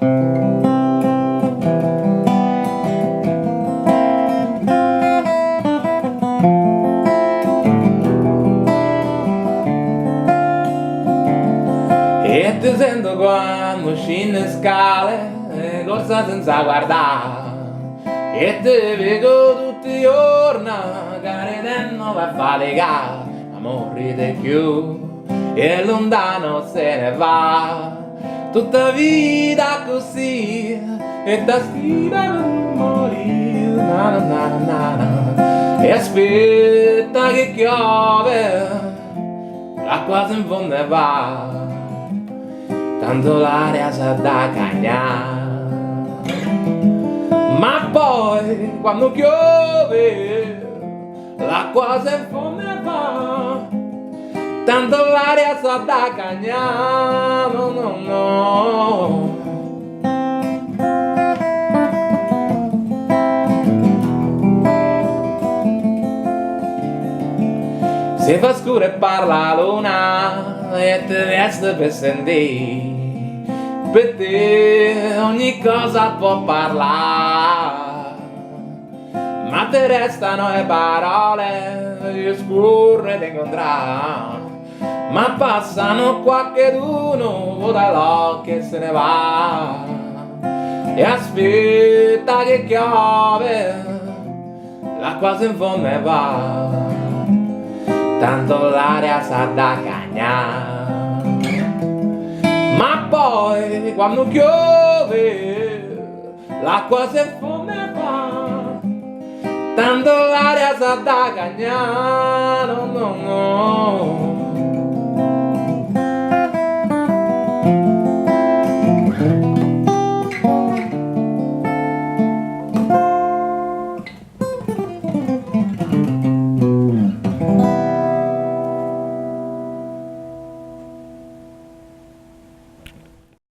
E ti sento quando scendi scale, corsa senza guardare. E ti vedo tutti i giorni, che ridendo per faticare. Amore di più, e lontano se ne va. Tutta vita così, e da sfida per non morire. Na, na, na, na. E aspetta che piove, l'acqua si infonde e va. Tanto l'aria sa da cagnare. Ma poi quando piove l'acqua si infonde e va. Tanto l'aria sa da cagnare. No, no, no. Se fa scuro e parla la luna e ti resta per sentire. Per te ogni cosa può parlare, ma ti restano le parole che scurre di incontrare. Ma passano qualcheduno dall'occhio e se ne va. E aspetta che piove, l'acqua si infonde e va. Tanto l'aria sa da cagnare. Ma poi quando piove l'acqua si infonde e va. Tanto l'aria sa da cagnare. No, no, no.